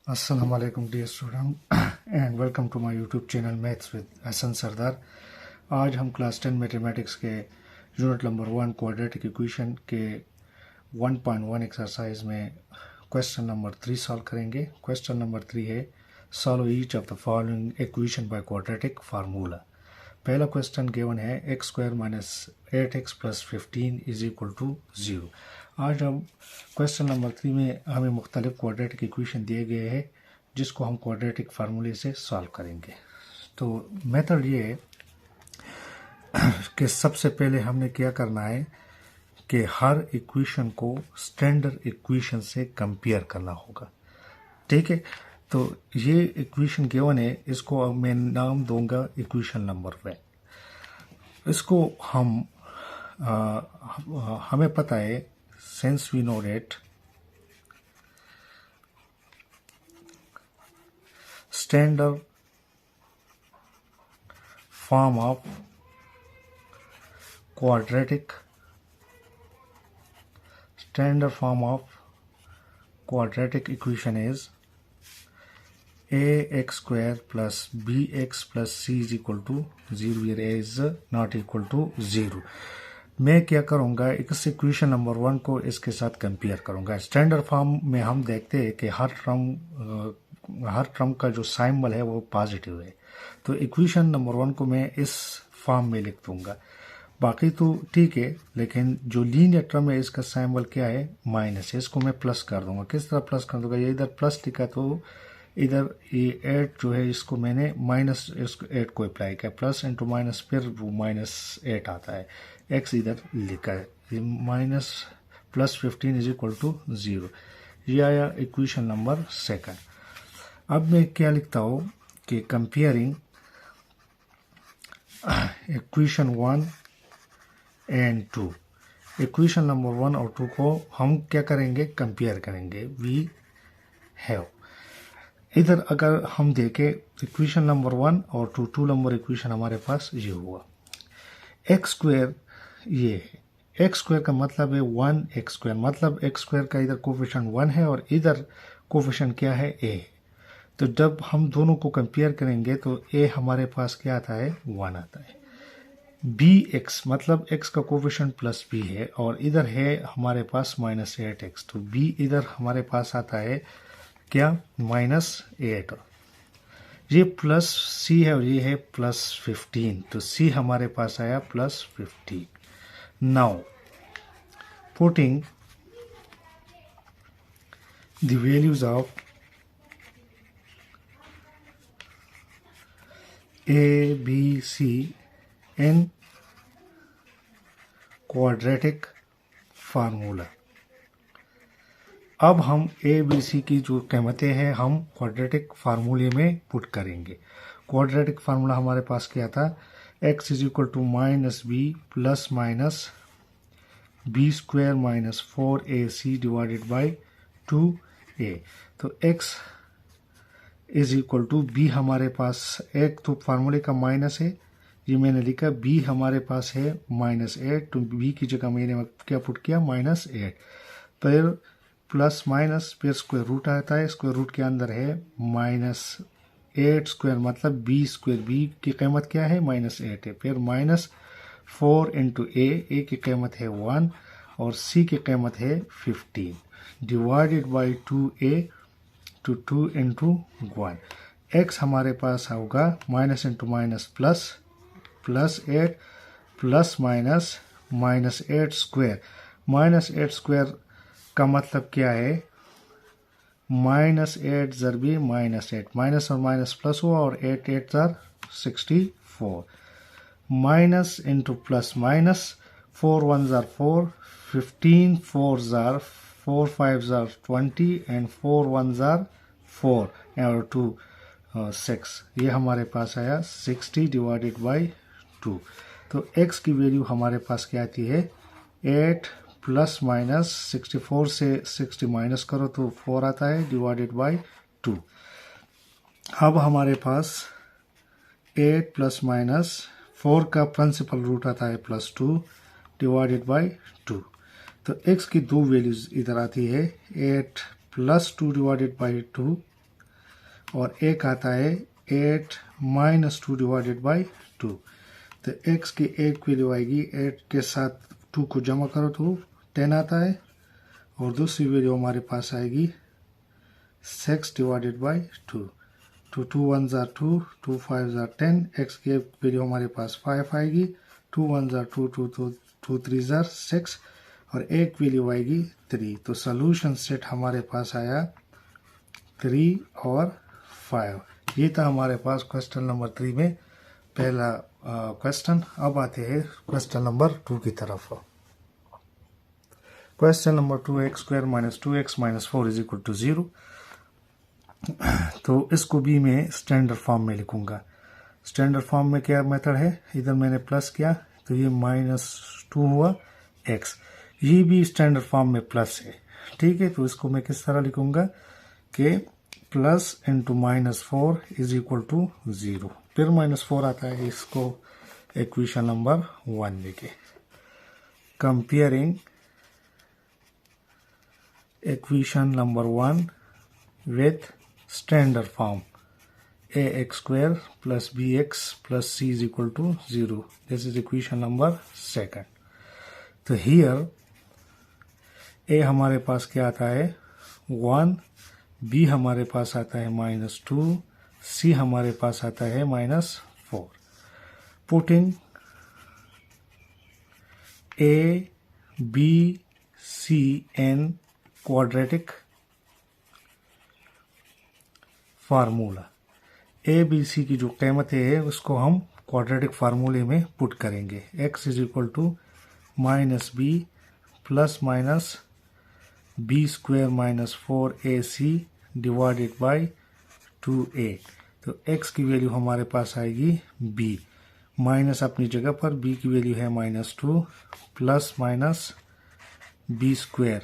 Assalamu alaikum dear student and welcome to my YouTube channel Maths with Hassan सरदार। आज हम class 10 mathematics के unit number 1 quadratic equation के 1.1 exercise में question number 3 solve करेंगे। Question number 3 है solve each of the following equation by quadratic formula. पहला question given है x square minus 8x plus 15 is equal to 0। आज हम question number 3 में हमें मुख्तलिफ क्वाड्रेटिक इक्वेशन दिए गए हैं जिसको हम क्वाड्रेटिक फार्मूले से सॉल्व करेंगे। तो मेथड ये है कि सबसे पहले हमने क्या करना है कि हर इक्वेशन को स्टैंडर्ड इक्वेशन से कंपेयर करना होगा। ठीक है, तो ये इक्वेशन गिवन है, इसको मैं नाम दूंगा इक्वेशन नंबर 1। इसको हमें पता है since we know that standard form of quadratic equation is ax square plus bx plus c is equal to 0, where a is not equal to 0। मैं क्या करूंगा, इस इक्वेशन नंबर 1 को इसके साथ कंपेयर करूंगा। स्टैंडर्ड फॉर्म में हम देखते हैं कि हर टर्म का जो सिंबल है वो पॉजिटिव है, तो इक्वेशन नंबर 1 को मैं इस फॉर्म में लिख दूंगा। बाकी तो ठीक है, लेकिन जो लीनियर टर्म है इसका सिंबल क्या है, माइनस है, इसको मैं प्लस कर दूंगा। किस तरह प्लस कर दूंगा, ये इधर प्लस लिखा तो इधर ये 8 जो है इसको मैंने माइनस 8 को अप्लाई किया, प्लस इंटू माइनस, फिर वो -8 आता है। एक्स इधर लिखा है minus plus 15 is equal to 0। ये आया इक्वेशन नंबर 2। अब मैं क्या लिखता हूँ कि comparing equation 1 and 2। Equation number 1 और 2 को हम क्या करेंगे, कंपेयर करेंगे। वी हैव इधर अगर हम देखें इक्वेशन नंबर 1 और 2 नंबर इक्वेशन हमारे पास ये हुआ। एक्स स्क्वायर ये है, एक्स स्क्वायर का मतलब है 1x स्क्वायर, मतलब एक्स स्क्वायर का इधर कोफिशिएंट 1 है और इधर कोफिशिएंट क्या है, a। तो जब हम दोनों को कंपेयर करेंगे तो a हमारे पास क्या आता है, 1 आता है। bx मतलब x का कोफिशिएंट प्लस b है और इधर है हमारे पास -8x, तो b इधर हमारे पास आता है क्या, -8। ये प्लस c है और ये है प्लस 15, तो c हमारे पास आया plus 15। Now putting the values of a b c in quadratic formula. अब हम ए बी सी की जो कीमतें हैं हम क्वाड्रेटिक फार्मूले में पुट करेंगे। क्वाड्रेटिक फार्मूला हमारे पास क्या था, x is equal to minus b plus minus b square minus 4ac divided by 2a। तो x is equal to b हमारे पास, एक तो फार्मूले का माइनस है, ये मैंने लिखा, b हमारे पास है -8, तो b की जगह मैंने क्या पुट किया, -8, फिर प्लस माइनस, फिर स्क्वायर रूट आता है, स्क्वायर रूट के अंदर है -8 स्क्वायर मतलब b स्क्वायर, b की कीमत क्या है, -8 है, फिर -4 इंटू a की कीमत है 1 और c की कीमत है 15 डिवाइडेड बाई 2a तो 2 इंटू 1। x हमारे पास होगा minus into minus plus, +8 plus minus -8 square, -8 square का मतलब क्या है, -8 ज़रबी -8, माइनस और माइनस प्लस हुआ और 8 8 ज़र 64, माइनस इंटू प्लस माइनस, 4 1 ज़र 4, 15 4 ज़र 4 5 ज़र 20 एंड 4 1 ज़र 4 और 2 6। ये हमारे पास आया 60 डिवाइडेड बाई 2। तो x की वैल्यू हमारे पास क्या आती है, 8 प्लस माइनस 64 से 60 माइनस करो तो 4 आता है डिवाइडेड बाई 2। अब हमारे पास 8 प्लस माइनस 4 का प्रिंसिपल रूट आता है +2 डिवाइडेड बाई 2। तो x की दो वैल्यूज इधर आती है, 8 प्लस 2 डिवाइडेड बाई 2 और एक आता है 8 माइनस 2 डिवाइडेड बाई 2। तो x की एक वैल्यू आएगी 8 के साथ 2 को जमा करो तो 10 आता है, और दूसरी वैल्यू हमारे पास आएगी 6 डिवाइडेड बाई 2। तो 2 1 ज़ार 2, 2 5 ज़ार 10, x की वैल्यू हमारे पास 5 आएगी, 2 1 ज़ार 2, 2 3 ज़ार 6, और एक वैल्यू आएगी 3। तो सोल्यूशन सेट हमारे पास आया 3 और 5। ये था हमारे पास क्वेश्चन नंबर 3 में पहला क्वेश्चन। अब आते हैं क्वेश्चन नंबर 2 की तरफ। Question number 2, x square minus 2x minus 4 is equal to 0। तो इसको भी मैं स्टैंडर्ड फॉर्म में लिखूंगा। स्टैंडर्ड फॉर्म में क्या मेथड है, इधर मैंने प्लस किया तो ये -2 हुआ x, ये भी स्टैंडर्ड फॉर्म में प्लस है। ठीक है, तो इसको मैं किस तरह लिखूंगा कि plus into -4 is equal to 0। फिर -4 आता है, इसको इक्वेशन नंबर 1 लिखे। Comparing equation number 1 with standard form ax square plus bx plus c is equal to 0. This is equation number 2. तो here a हमारे पास क्या आता है 1, b हमारे पास आता है -2, c हमारे पास आता है -4। Putting a b c n quadratic formula, a b c की जो कीमतें हैं उसको हम क्वाड्रेटिक फार्मूले में पुट करेंगे। x is equal to -b plus minus b square minus 4ac divided by 2a। तो x की वैल्यू हमारे पास आएगी b, माइनस अपनी जगह पर, b की वैल्यू है -2 प्लस माइनस b स्क्वायर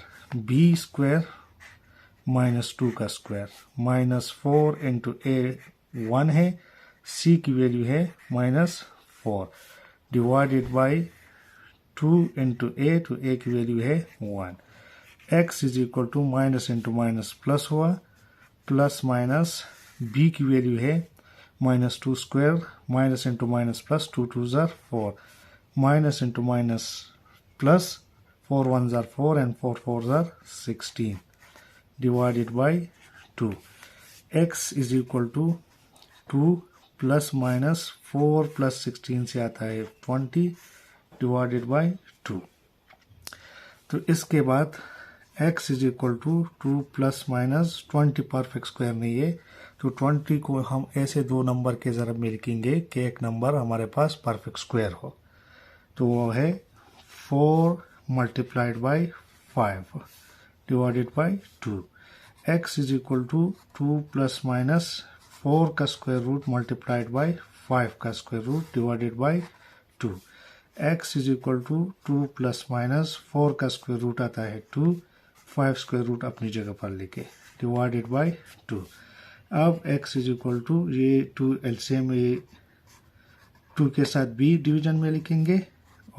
-2 का स्क्वायर, -4 इंटू ए 1 है, c की वैल्यू है -4 डिवाइडेड बाई 2 इंटू ए, तो a की वैल्यू है 1। x is equal to minus into minus plus हुआ, प्लस माइनस b की वैल्यू है -2 square, minus into minus plus, 2 2 ज़ार 4, माइनस इंटू माइनस प्लस, 4 1 ज़ार 4 एंड 4 4 ज़ार 16 divided by 2। x is equal to 2 plus minus 4 plus 16 से आता है 20 divided by 2। तो इसके बाद x is equal to 2 plus minus 20 perfect square नहीं है, तो 20 को हम ऐसे दो नंबर के ज़रिए में लिखेंगे कि एक नंबर हमारे पास परफेक्ट स्क्वायर हो। तो वो है 4 multiplied by 5 divided by 2। x is equal to 2 plus minus 4 का स्क्वायर रूट मल्टीप्लाइड बाई 5 का square root divided by 2। x is equal to 2 plus minus 4 का स्क्वायर रूट आता है 2, 5 स्क्वायर रूट अपनी जगह पर लेके डिवाइडेड बाई 2। अब x इज इक्वल टू ये 2 एलसीएम, ये 2 के साथ b डिवीजन में लिखेंगे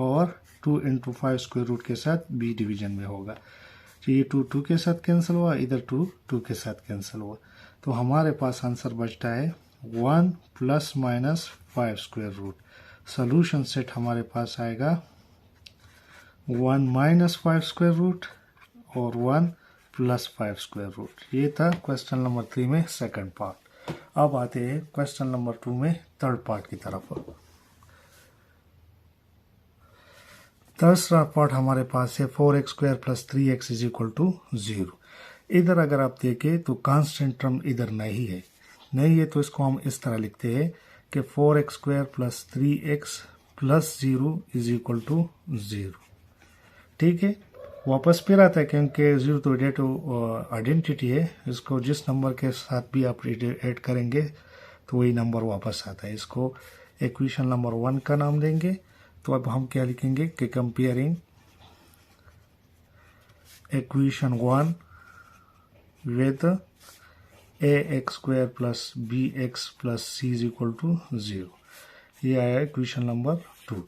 और 2 इंटू 5 स्क्वायर रूट के साथ b डिवीजन में होगा। तो ये 2 2 के साथ कैंसिल हुआ, इधर 2 2 के साथ कैंसिल हुआ, तो हमारे पास आंसर बचता है 1 plus minus 5 square root. Solution set हमारे पास आएगा 1 माइनस 5 स्क्वायर रूट और 1 प्लस 5 स्क्वायर रूट। ये था क्वेश्चन नंबर 3 में सेकंड पार्ट। अब आते हैं क्वेश्चन नंबर 2 में थर्ड पार्ट की तरफ। तीसरा पार्ट हमारे पास है 4x square plus 3x is equal to 0। इधर अगर आप देखें तो कांस्टेंट टर्म इधर नहीं है, तो इसको हम इस तरह लिखते हैं कि 4x square plus 3x plus 0 is equal to 0। ठीक है, वापस फिर आता है क्योंकि 0 तो डेट आइडेंटिटी है, इसको जिस नंबर के साथ भी आप ऐड करेंगे तो वही नंबर वापस आता है। इसको इक्वेशन नंबर 1 का नाम देंगे। तो अब हम क्या लिखेंगे कि comparing equation 1 with ax square plus bx plus c is equal to 0, ये आया इक्वेशन नंबर 2।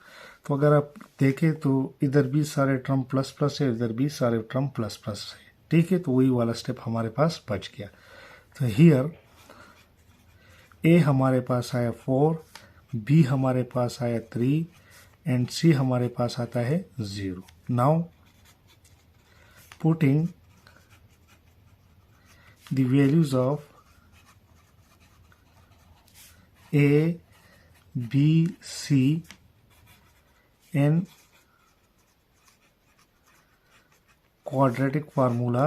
तो अगर आप देखें तो इधर भी सारे टर्म प्लस प्लस है, इधर भी सारे टर्म प्लस प्लस है। ठीक है, तो वही वाला स्टेप हमारे पास बच गया। तो हियर ए हमारे पास आया 4, बी हमारे पास आया 3 एंड सी हमारे पास आता है 0. Now putting the values of a, b, c in quadratic formula,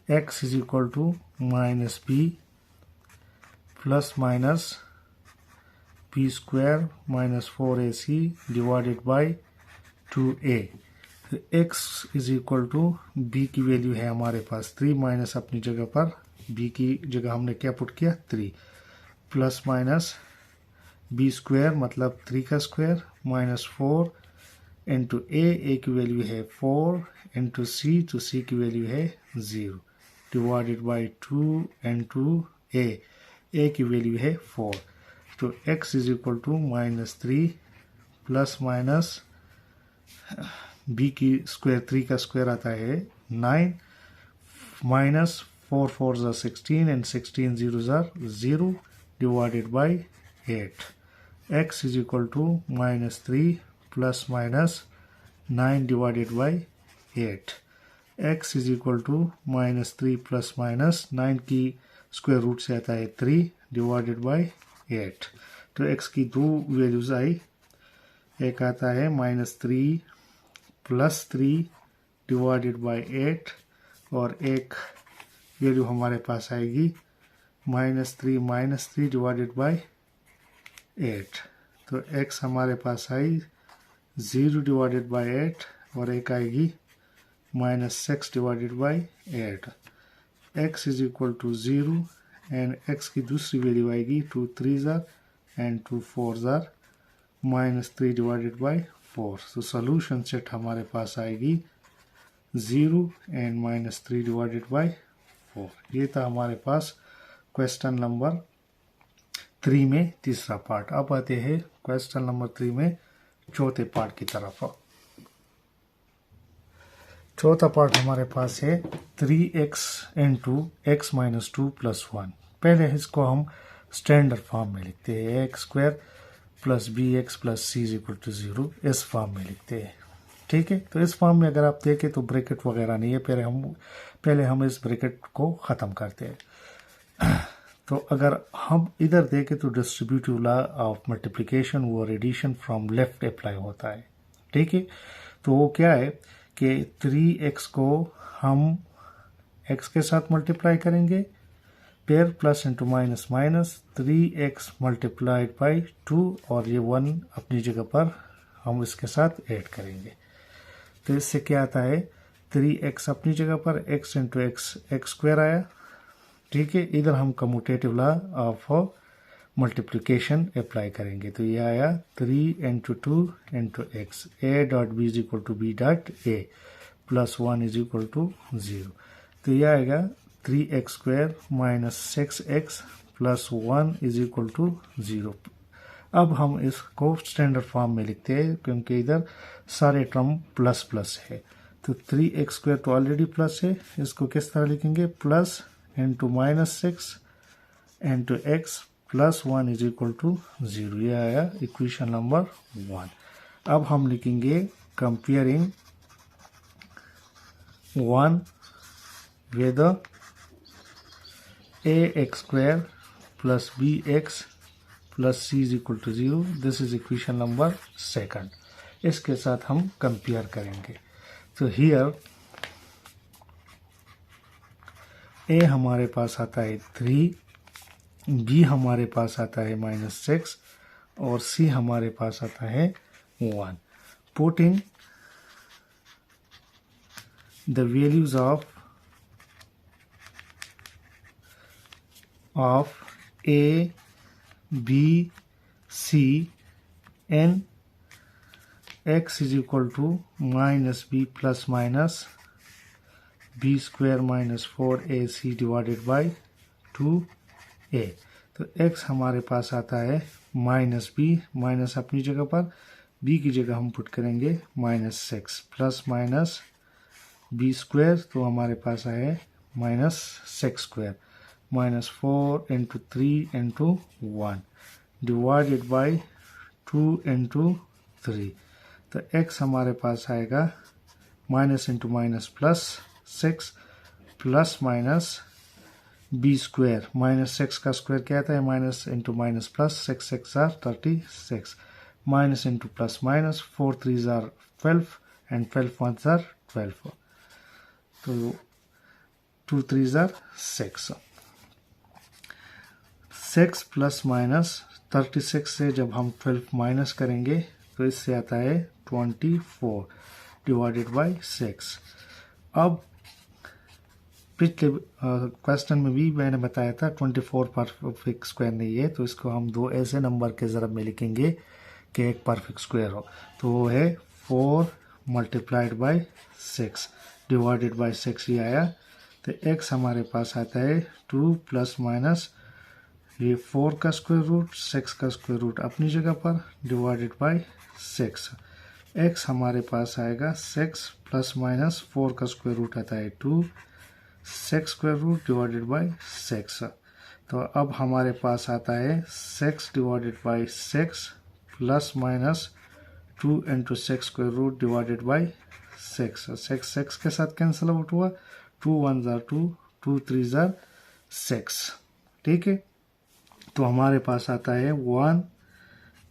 x is equal to minus b plus minus b square minus 4ac divided by 2a. तो x is equal to b की value है हमारे पास 3 minus अपनी जगह पर b की जगह हमने क्या पुट किया 3 प्लस माइनस बी स्क्वायर मतलब 3 का स्क्वायर माइनस 4 इंटू ए की वैल्यू है 4 इंटू सी, तो सी की वैल्यू है 0 डिवाइडेड बाई 2 इंटू ए की वैल्यू है 4. तो x is equal to minus 3 plus minus b की स्क्वायर 3 का स्क्वायर आता है 9 माइनस 4 4 ज़ा 16 एंड 16 0 ज़ा 0 divided by 8. x is equal to minus 3 plus minus 9 divided by 8. x is equal to minus 3 plus minus 9 की square root से आता है 3 डिवाइडेड बाई 8. तो x की दो वैल्यूज आई, एक आता है माइनस 3 प्लस 3 डिवाइडेड बाई 8 और एक वैल्यू हमारे पास आएगी माइनस 3 डिवाइडेड बाई 8. तो x हमारे पास आई 0 डिवाइडेड बाई 8 और एक आएगी minus 6 divided by 8. x is equal to 0 and x की दूसरी वैल्यू आएगी 2 3 ज़ार एंड 2 4 ज़ार माइनस 3 डिवाइडेड बाई 4. तो सोल्यूशन सेट हमारे पास आएगी 0 एंड माइनस 3 डिवाइडेड बाई 4. ये था हमारे पास क्वेश्चन नंबर 3 में तीसरा पार्ट. अब आते हैं क्वेश्चन नंबर 3 में चौथे पार्ट की तरफ. चौथा पार्ट हमारे पास है 3x into x minus 2 plus 1. पहले इसको हम स्टैंडर्ड फॉर्म में लिखते हैं x square plus b x plus c is equal to 0. इस फॉर्म में लिखते हैं. ठीक है, तो इस फॉर्म में अगर आप देखें तो ब्रैकेट वगैरह नहीं है. पहले हम इस ब्रैकेट को ख़त्म करते हैं. तो अगर हम इधर देखें तो डिस्ट्रीब्यूटिव लॉ ऑफ मल्टीप्लिकेशन और एडिशन फ्रॉम लेफ्ट अप्लाई होता है. ठीक है, तो वो क्या है कि 3x को हम x के साथ मल्टीप्लाई करेंगे, फिर plus into minus minus 3x multiplied by 2 और ये 1 अपनी जगह पर हम इसके साथ ऐड करेंगे. तो इससे क्या आता है 3x अपनी जगह पर x इंटू एक्स स्क्वायर आया. ठीक है, इधर हम commutative law of multiplication apply करेंगे. तो ये आया 3 into 2 into x a dot b is equal to b dot a plus 1 is equal to 0. तो ये आएगा 3x square minus 6x plus 1 is equal to 0. अब हम इसको स्टैंडर्ड फॉर्म में लिखते हैं क्योंकि इधर सारे टर्म प्लस प्लस है. तो 3x स्क्वायर तो ऑलरेडी प्लस है, इसको किस तरह लिखेंगे plus into minus 6 into x plus 1 is equal to 0. ये आया इक्वेशन नंबर 1. अब हम लिखेंगे comparing 1 with a x square plus b x plus c is equal to 0. This is equation number 2. इसके साथ हम कंपेयर करेंगे. तो हियर ए हमारे पास आता है 3, बी हमारे पास आता है माइनस 6 और सी हमारे पास आता है 1. Putting the values of a b c in x is equal to minus b plus minus b square minus 4ac divided by 2a. तो x हमारे पास आता है माइनस बी, माइनस अपनी जगह पर, b की जगह हम पुट करेंगे minus 6 plus minus b square, तो हमारे पास आए minus 6 square minus 4 into 3 into 1 divided by 2 into 3। तो x हमारे पास आएगा minus into minus plus 6 plus minus b square, minus 6 का स्क्वायर क्या आता है, minus into minus plus, 6 6 are 36, minus into plus minus, 4 3 are 12 and 12 1 are 12, तो 2 3 are 6। 6 plus minus 36 से जब हम 12 माइनस करेंगे तो इससे आता है 24 डिवाइडेड बाई 6। अब पिछले क्वेश्चन में भी मैंने बताया था 24 परफेक्ट स्क्वायर नहीं है, तो इसको हम दो ऐसे नंबर के ज़रब में लिखेंगे कि एक परफेक्ट स्क्वायर हो, तो वो है 4 मल्टीप्लाइड बाई 6 डिवाइडेड बाई 6 ये आया। तो x हमारे पास आता है 2 प्लस माइनस ये 4 का स्क्वायर रूट 6 का स्क्वायर रूट अपनी जगह पर डिवाइडेड बाई 6। x हमारे पास आएगा 6 प्लस माइनस 4 का स्क्वायर रूट आता है 2 6 स्क्वायर रूट डिवाइडेड बाई 6। तो अब हमारे पास आता है 6 divided by 6 plus minus 2 into 6 square root divided by 6। 6 के साथ कैंसिल आउट हुआ, 2 1 जार 2 2 3 जार 6, ठीक है। तो हमारे पास आता है 1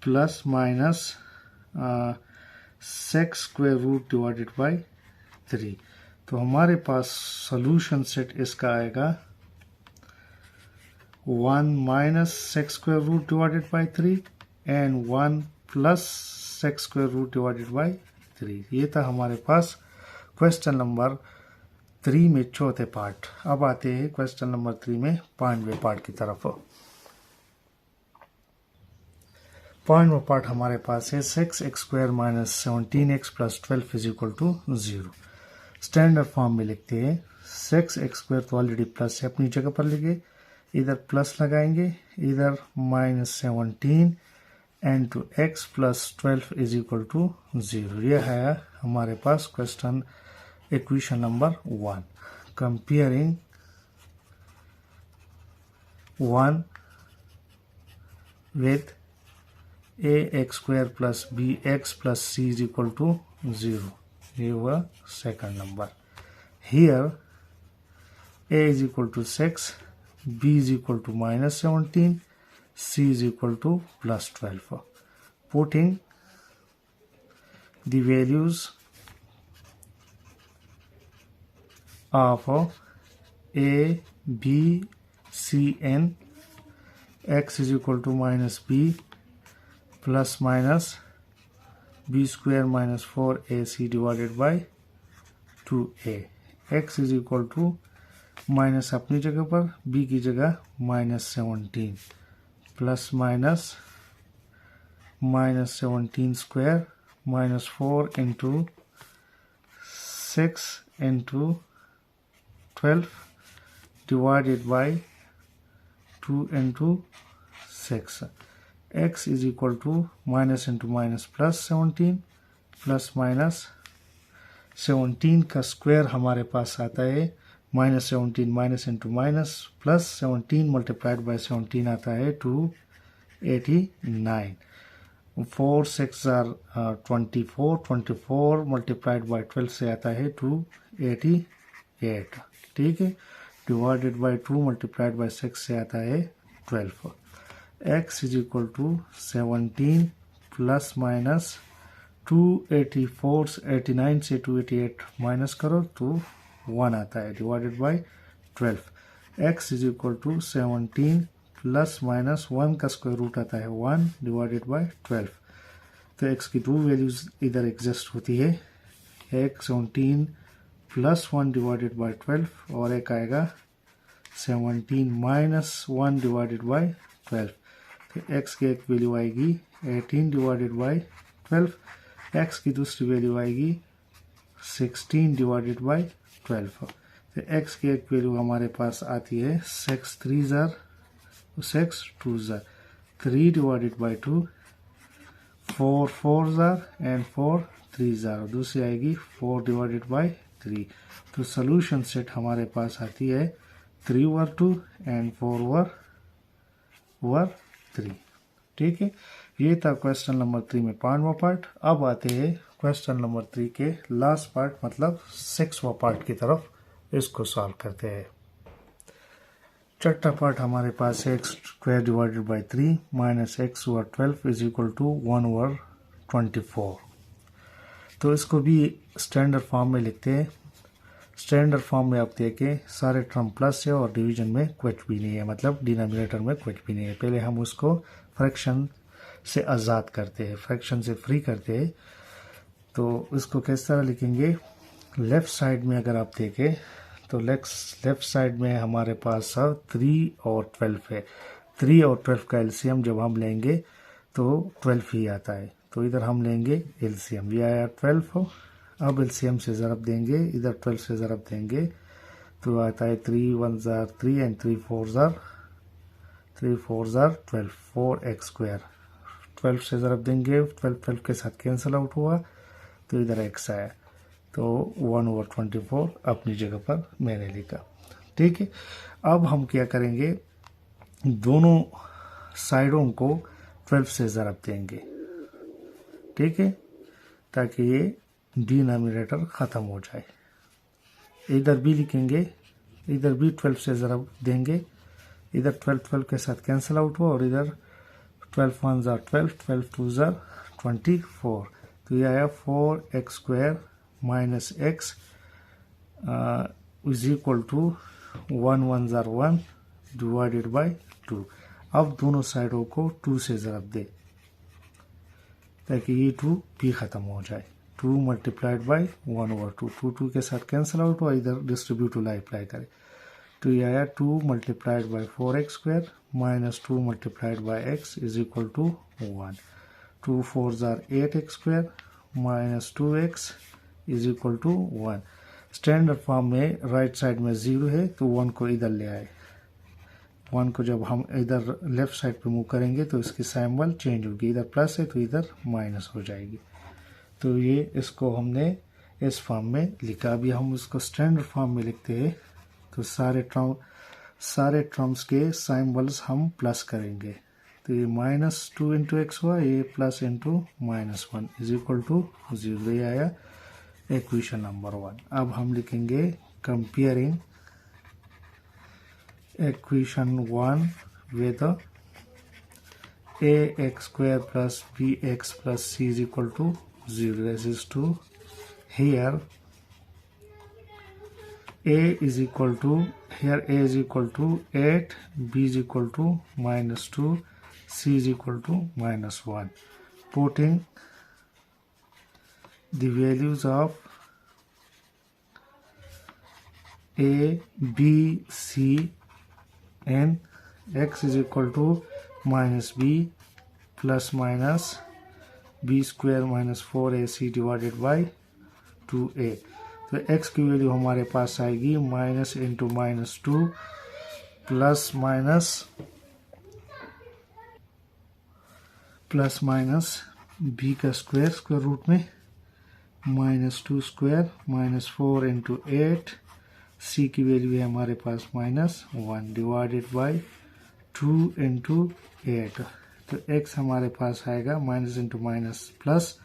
plus minus 6 square root divided by 3। तो हमारे पास सॉल्यूशन सेट इसका आएगा 1 minus 6 square root divided by 3 and 1 plus 6 square root divided by 3। ये था हमारे पास क्वेश्चन नंबर 3 में चौथे पार्ट। अब आते हैं क्वेश्चन नंबर 3 में 5वें पार्ट की तरफ। 5वां पार्ट हमारे पास है 6x square minus 17x plus 12 is equal to 0। Standard form में लिखते हैं 6x स्क्वायर तो ऑलरेडी प्लस है, अपनी जगह पर लिखे, इधर प्लस लगाएंगे, इधर minus 17 and two x plus 12 is equal to 0। यह है हमारे पास question equation number 1। Comparing 1 with ax square plus bx plus c is equal to 0। ये हुआ second number. Here a is equal to 6, b is equal to minus 17, c is equal to plus 12। Putting the values of a b c n, x is equal to minus b plus minus b square minus 4ac divided by 2a, x is equal to minus अपनी जगह पर, b की जगह minus 17 plus minus minus 17 square minus 4 into 6 into 12 divided by 2 into 6। x is equal to minus into minus plus 17 plus minus 17 का square हमारे पास आता है minus 17 minus into minus plus 17 multiplied by 17 आता है 289। 4 6 आर 24, 24 मल्टीप्लाइड बाई 12 से आता है 288, ठीक है। डिवाइडेड बाई 2 मल्टीप्लाइड बाई 6 से आता है 12। x is equal to 17 plus minus 284, 89 से 288 माइनस करो तो 1 आता है divided by 12। x is equal to 17 plus minus 1 का स्क्वायर रूट आता है 1 डिवाइडेड बाई 12। तो x की 2 वैल्यूज इधर एग्जिस्ट होती है, एक 17 प्लस 1 डिवाइडेड बाई 12 और एक आएगा 17 माइनस 1 डिवाइडेड बाई 12। तो x की एक वैल्यू आएगी 18 डिवाइडेड बाई 12, x की दूसरी वैल्यू आएगी 16 डिवाइडेड बाई 12। तो x की एक वैल्यू हमारे पास आती है 6 3 jar 6 2 jar 3 divided by 2, 4 4 jar and 4 3 jar, दूसरी आएगी 4 डिवाइडेड बाई 3। तो सोल्यूशन सेट हमारे पास आती है 3 ओवर 2 एंड 4 ओवर 3। ठीक है, ये था क्वेश्चन नंबर 3 में 5वां पार्ट। अब आते हैं क्वेश्चन नंबर 3 के लास्ट पार्ट मतलब 6वां पार्ट की तरफ। इसको सॉल्व करते हैं। छठा पार्ट हमारे पास है x square divided by 3 minus x over 12 is equal to 1 over 24। तो इसको भी स्टैंडर्ड फॉर्म में लिखते हैं। स्टैंडर्ड फॉर्म में आप देखें सारे टर्म प्लस है और डिवीजन में कुछ भी नहीं है, मतलब डिनोमिनेटर में कुछ भी नहीं है। पहले हम उसको फ्रैक्शन से आज़ाद करते हैं, फ्रैक्शन से फ्री करते हैं। तो इसको किस तरह लिखेंगे, लेफ्ट साइड में अगर आप देखें तो लेफ्ट साइड में हमारे पास 3 और 12 है। 3 और 12 का एलसीएम जब हम लेंगे तो 12 ही आता है। तो इधर हम लेंगे एलसीएम, ये आया 12 हो। अब एलसीएम से ज़रब देंगे, इधर 12 से ज़रब देंगे तो आता है 3 1 ज़ार 3 एंड 3 4 ज़ार 12 4x स्क्वायर। 12 से ज़रब देंगे, 12 के साथ कैंसिल आउट हुआ तो इधर x आया। तो 1 ओवर 24 अपनी जगह पर मैंने लिखा। ठीक है, अब हम क्या करेंगे, दोनों साइडों को 12 से ज़रब देंगे। ठीक है, ताकि ये डिनोमिनेटर ख़त्म हो जाए। इधर भी लिखेंगे, इधर भी 12 से ज़रब देंगे, इधर 12 के साथ कैंसिल आउट हुआ और इधर 12 1 ज़ार 12 12 2 ज़ार 24। तो ये आया 4x square minus x is equal to 1 1 ज़ार 1 डिवाइडेड बाई 2। अब दोनों साइडों को 2 से ज़रब दे ताकि ये 2 भी ख़त्म हो जाए। 2 मल्टीप्लाइड बाई 1 ओवर 2, 2 के साथ कैंसिल आउट हुआ, इधर डिस्ट्रीब्यूटिव अप्लाई करें तो ये आया 2 multiplied by 4x square minus 2 multiplied by x is equal to 1। 2 4 ज़ार 8x square minus 2x is equal to 1। Standard form में राइट साइड में 0 है तो 1 को इधर ले आए। 1 को जब हम इधर लेफ्ट साइड पे मूव करेंगे तो इसकी सिंबल चेंज होगी, इधर प्लस है तो इधर माइनस हो जाएगी। तो ये इसको हमने इस फॉर्म में लिखा। अभी हम इसको स्टैंडर्ड फॉर्म में लिखते हैं तो सारे टर्म्स के सिंबल्स हम प्लस करेंगे। तो ये -2 इंटू एक्स हुआ, ये plus into -1 is equal to 0। ये आया इक्वेशन नंबर 1। अब हम लिखेंगे comparing equation 1 with ax square plus bx plus c is equal to 0. This is to here a is equal to 8, b is equal to -2, c is equal to -1. Putting the values of a, b, c and x is equal to -b plus minus b square minus 4ac divided by 2a। तो x की value हमारे पास आएगी minus into -2 plus minus b का square root में -2 square -4 into 8। c की value है हमारे पास -1 divided by 2 into 8। तो x हमारे पास आएगा माइनस इंटू माइनस प्लस,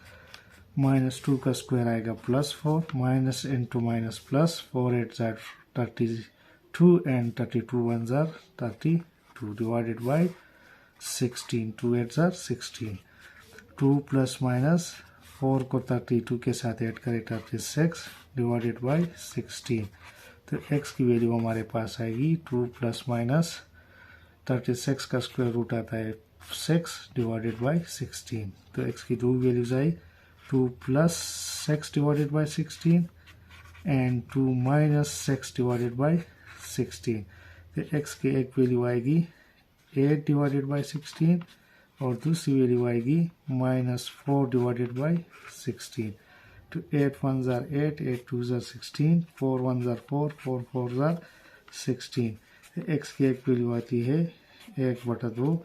-2 का स्क्वायर आएगा +4 माइनस इंटू माइनस प्लस 4 8 ज़ार 32 एंड 32 1 ज़ार 32 डिवाइडेड बाई 16। 2 8 ज़ार 16। 2 प्लस माइनस 4 को 32 के साथ ऐड करें 36 डिवाइडेड बाई 16। तो x की वैल्यू हमारे पास आएगी 2 प्लस माइनस 36 का स्क्वायर रूट आता है 6 डिवाइडेड बाई 16। तो x की 2 values I 2 plus 6 divided by 16 and 2 minus 6 divided by 16। तो x की एक वैल्यू आएगी 8 डिवाइडेड बाई 16 और दूसरी वैल्यू आएगी -4 डिवाइडेड बाई 16। तो 8 1 ज़ार 8, 8 2 ज़ार 16, 4 1 ज़ार 4, 4 4 ज़ार 16। एक्स की एक वैल्यू आती है 1/2,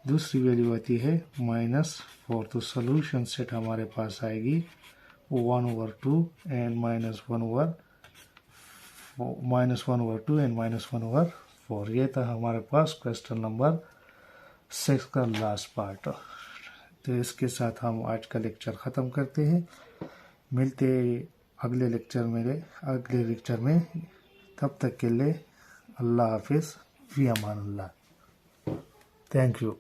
दूसरी वैल्यू आती है -4। तो सोल्यूशन सेट हमारे पास आएगी 1/2 एंड -1/2 एंड -1/4। 4। ये था हमारे पास क्वेश्चन नंबर 6 का लास्ट पार्ट। तो इसके साथ हम आज का लेक्चर ख़त्म करते हैं। मिलते अगले लेक्चर में। तब तक के लिए अल्लाह हाफिज़, फ़ी अमान अल्लाह। Thank you.